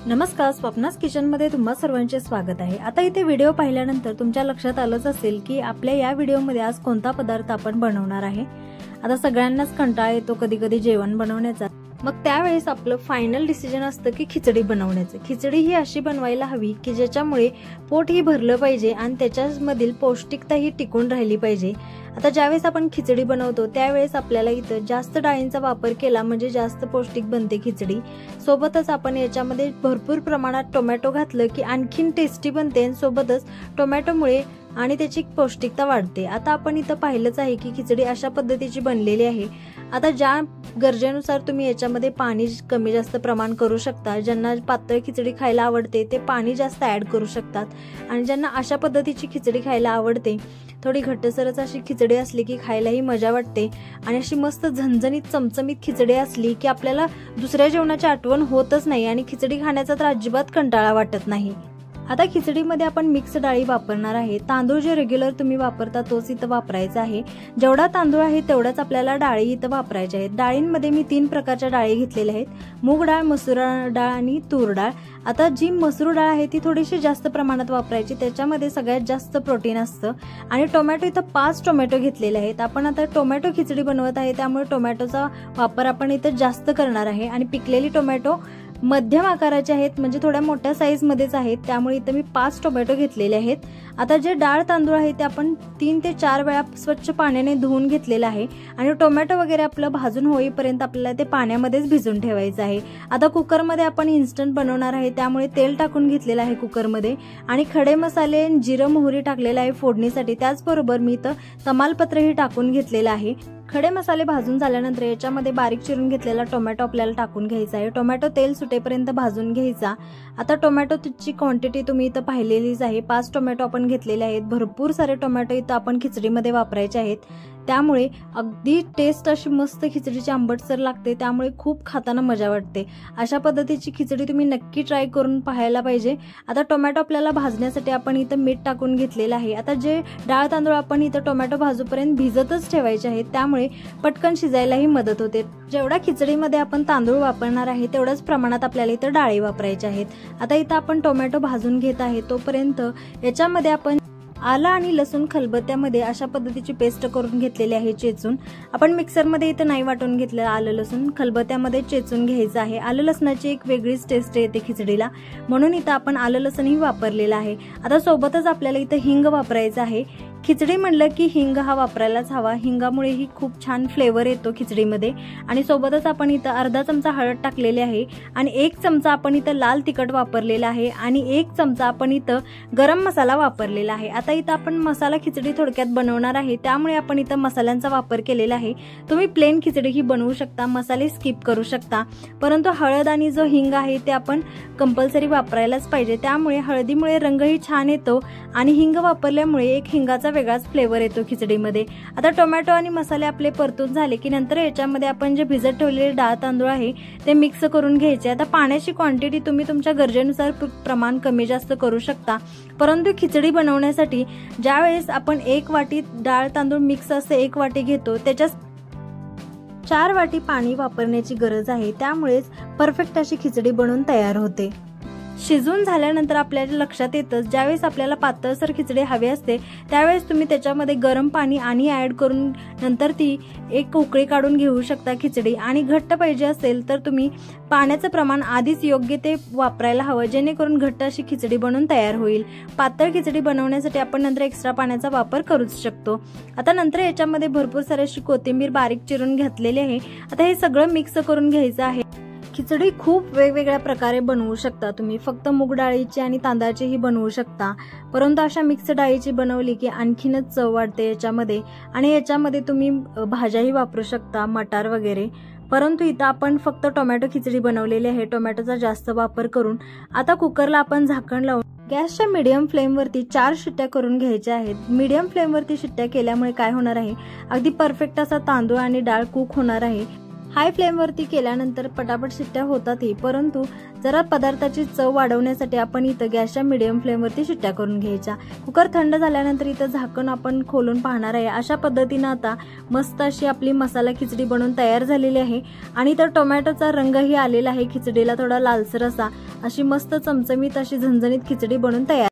नमस्कार, स्वप्नास किचनमध्ये तुम्हा सर्वांचे स्वागत आहे। आता इथे व्हिडिओ पाहिल्यानंतर तुमच्या लक्षात आलंच असेल की आपल्या या व्हिडिओमध्ये आज कोणता पदार्थ आपण बनवणार आहे। आता सगळ्यांनाच कंटाळा येतो कधी कधी जेवण बनवण्याचा, मग त्यावेळेस आपलं फायनल डिसिजन असतं की खिचडी बनवण्याचं। खिचडी ही अशी बनवायला हवी की ज्याच्यामुळे पोट ही भरलं पाहिजे आणि त्याच्यामधील पौष्टिकता ही टिकून राहिली पाहिजे। आता ज्यावेळेस आपण खिचडी बनवतो त्यावेळेस आपल्याला इथं जास्त डाळींचा वापर केला म्हणजे जास्त पौष्टिक बनते खिचडी। सोबतच आपण याच्यामध्ये भरपूर प्रमाणात टोमॅटो घातलं की आणखीन टेस्टी बनते आणि सोबतच टोमॅटोमुळे आणि त्याची पौष्टिकता वाढते। आता आपण इथं पाहिलंच आहे की खिचडी अशा पद्धतीची बनलेली आहे। आता ज्या गरजेनुसार तुम्ही याच्यामध्ये पाणी कमी जास्त प्रमाण करू शकता। ज्यांना पातळ खिचडी खायला आवडते ते पाणी जास्त ऍड करू शकतात आणि ज्यांना अशा पद्धतीची खिचडी खायला आवडते, थोडी घट्टसरच अशी खिचडी असली की खायलाही मजा वाटते आणि अशी मस्त झणझणीत चमचमीत खिचडी असली की आपल्याला दुसऱ्या जेवणाची आठवण होतच नाही आणि खिचडी खाण्याचा तर अजिबात कंटाळा वाटत नाही। आता खिचडीमध्ये आपण मिक्स डाळी वापरणार आहे। तांदूळ जे रेग्युलर तुम्ही वापरता तोच इथं वापरायचा आहे। जेवढा तांदूळ आहे तेवढाच आपल्याला डाळी इथं वापरायच्या आहेत। डाळींमध्ये मी 3 प्रकारच्या डाळी घेतलेल्या आहेत, मूग डाळ, मसूर डाळ आणि तूर डाळ। आता जी मसूर डाळ आहे ती थोडीशी जास्त प्रमाणात वापरायची, त्याच्यामध्ये सगळ्यात जास्त प्रोटीन असतं। आणि टोमॅटो इथं 5 टोमॅटो घेतलेले आहेत। आपण आता टोमॅटो खिचडी बनवत आहे त्यामुळे टोमॅटोचा वापर आपण इथं जास्त करणार आहे आणि पिकलेली टोमॅटो मध्यम आकाराचे आहेत म्हणजे थोड्या मोठ्या साईज मध्येच आहेत, त्यामुळे इथं मी 5 टोमॅटो घेतलेले आहेत। आता जे डाळ तांदूळ आहे ते आपण 3 ते 4 वेळा स्वच्छ पाण्याने धुवून घेतलेलं आहे आणि टोमॅटो वगैरे आपलं भाजून होईपर्यंत आपल्याला ते पाण्यामध्येच भिजून ठेवायचं आहे। आता कुकरमध्ये आपण इन्स्टंट बनवणार आहे त्यामुळे तेल टाकून घेतलेलं आहे कुकरमध्ये आणि खडे मसाले, जिरं मोहरी टाकलेलं आहे फोडणीसाठी। त्याचबरोबर मी इथं तमालपत्रही टाकून घेतलेलं आहे। खडे मसाले भाजून झाल्यानंतर याच्यामध्ये बारीक चिरून घेतलेला टोमॅटो आपल्याला टाकून घ्यायचा आहे। टोमॅटो तेल सुटेपर्यंत भाजून घ्यायचा। आता टोमॅटोची क्वांटिटी तुम्ही इथं पाहिलेलीच आहे, 5 टोमॅटो आपण घेतलेले आहेत। भरपूर सारे टोमॅटो इथं आपण खिचडीमध्ये वापरायचे आहेत, त्यामुळे अगदी टेस्ट अशी मस्त खिचडीची आंबटसर लागते, त्यामुळे खूप खाताना मजा वाटते। अशा पद्धतीची खिचडी तुम्ही नक्की ट्राय करून पाहायला पाहिजे। आता टोमॅटो आपल्याला भाजण्यासाठी आपण इथं मीठ टाकून घेतलेलं आहे। आता जे डाळ तांदूळ आपण इथं टोमॅटो भाजूपर्यंत भिजतच ठेवायचे आहेत, त्यामुळे पटकन शिजायलाही मदत होते। जेवढा खिचडीमध्ये आपण तांदूळ वापरणार आहे तेवढ्याच प्रमाणात आपल्याला इथं डाळी वापरायच्या आहेत। आता इथं आपण टोमॅटो भाजून घेत आहे तोपर्यंत याच्यामध्ये आपण आलं आणि लसूण खलबत्त्यामध्ये अशा पद्धतीची पेस्ट करून घेतलेली आहे चेचून। आपण मिक्सरमध्ये इथं नाही वाटून घेतलं, आलं लसूण खलबत्त्यामध्ये चेचून घ्यायचं आहे। आलं लसणाची एक वेगळीच टेस्ट येते खिचडीला, म्हणून इथं आपण आलं लसूणही वापरलेलं आहे। आता सोबतच आपल्याला इथं हिंग वापरायचं आहे। खिचडी म्हणलं की हिंग हा वापरायलाच हवा, हिंगामुळेही खूप छान फ्लेवर येतो खिचडीमध्ये। आणि सोबतच आपण इथं अर्धा चमचा हळद टाकलेली आहे आणि 1 चमचा आपण इथं लाल तिखट वापरलेला आहे आणि 1 चमचा आपण इथं गरम मसाला वापरलेला आहे। आता इथं आपण मसाला खिचडी थोडक्यात बनवणार आहे, त्यामुळे आपण इथं मसाल्यांचा वापर केलेला आहे। तुम्ही प्लेन खिचडी ही बनवू शकता, मसाले स्किप करू शकता, परंतु हळद आणि जो हिंग आहे ते आपण कंपल्सरी वापरायलाच पाहिजे। त्यामुळे हळदीमुळे रंगही छान येतो आणि हिंग वापरल्यामुळे एक हिंगाचा वेगळाच फ्लेवर येतो खिचडीमध्ये। आता टोमॅटो आणि मसाले आपले परतून झाले की नंतर याच्यामध्ये आपण जे भिजत ठेवलेले डाळ तांदूळ आहे ते मिक्स करून घ्यायचे। आता पाण्याची क्वांटिटी तुम्ही तुमच्या गरजेनुसार प्रमाण कमी जास्त करू शकता, परंतु खिचडी बनवण्यासाठी ज्यावेळेस आपण 1 वाटी डाळ तांदूळ मिक्स असे 1 वाटी घेतो त्याच्या 4 वाटी पाणी वापरण्याची गरज आहे, त्यामुळेच परफेक्ट अशी खिचडी बनवून तयार होते। शिजून झाल्यानंतर आपल्याला लक्षात येतं ज्यावेळेस आपल्याला पातळसर खिचडी हवी असते त्यावेळेस तुम्ही त्याच्यामध्ये गरम पाणी आणि ऍड करून नंतर ती एक उकळी काढून घेऊ शकता खिचडी। आणि घट्ट पाहिजे असेल तर तुम्ही पाण्याचं प्रमाण आधीच योग्य ते वापरायला हवं, जेणेकरून घट्ट अशी खिचडी बनवून तयार होईल। पातळ खिचडी बनवण्यासाठी आपण नंतर एक्स्ट्रा पाण्याचा वापर करूच शकतो। आता नंतर याच्यामध्ये भरपूर सारी अशी कोथिंबीर बारीक चिरून घेतलेली आहे। आता हे सगळं मिक्स करून घ्यायचं आहे। खिचडी खूप वेगवेगळ्या प्रकारे बनवू शकता तुम्ही, फक्त मूग डाळीची आणि तांदळाचीही बनवू शकता, परंतु अशा मिक्स डाळीची बनवली की आणखीनच चव वाढते याच्यामध्ये। आणि याच्यामध्ये तुम्ही भाज्याही वापरू शकता, मटार वगैरे, परंतु इथं आपण फक्त टोमॅटो खिचडी बनवलेली आहे टोमॅटोचा जास्त वापर करून। आता कुकरला आपण झाकण लावून गॅसच्या मीडियम फ्लेमवरती 4 शिट्ट्या करून घ्यायच्या आहेत। मीडियम फ्लेमवरती शिट्ट्या केल्यामुळे काय होणार आहे, अगदी परफेक्ट असा तांदूळ आणि डाळ कुक होणार आहे। हाय फ्लेमवरती केल्यानंतर पटापट शिट्ट्या होतातही, परंतु जरा पदार्थाची चव वाढवण्यासाठी आपण इथं गॅसच्या मीडियम फ्लेमवरती शिट्ट्या करून घ्यायच्या। कुकर थंड झाल्यानंतर इथं झाकण आपण खोलून पाहणार आहे। अशा पद्धतीने आता मस्त अशी आपली मसाला खिचडी बनवून तयार झालेली आहे आणि इथं टोमॅटोचा रंगही आलेला आहे, खिचडीला थोडा लालसर अशी मस्त चमचमीत अशी झणझणीत खिचडी बनवून तयार।